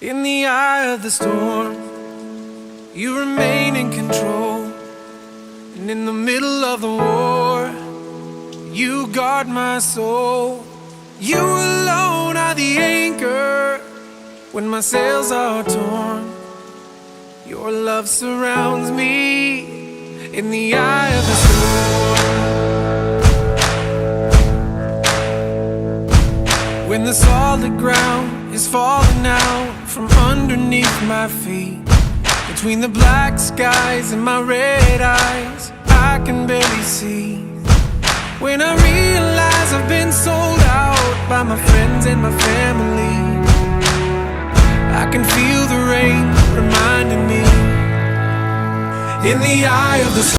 In the eye of the storm, you remain in control. And in the middle of the war, you guard my soul. You alone are the anchor when my sails are torn. Your love surrounds me in the eye of the storm. When the solid ground is falling out from underneath my feet, between the black skies and my red eyes, I can barely see. When I realize I've been sold out by my friends and my family, I can feel the rain reminding me. In the eye of the storm.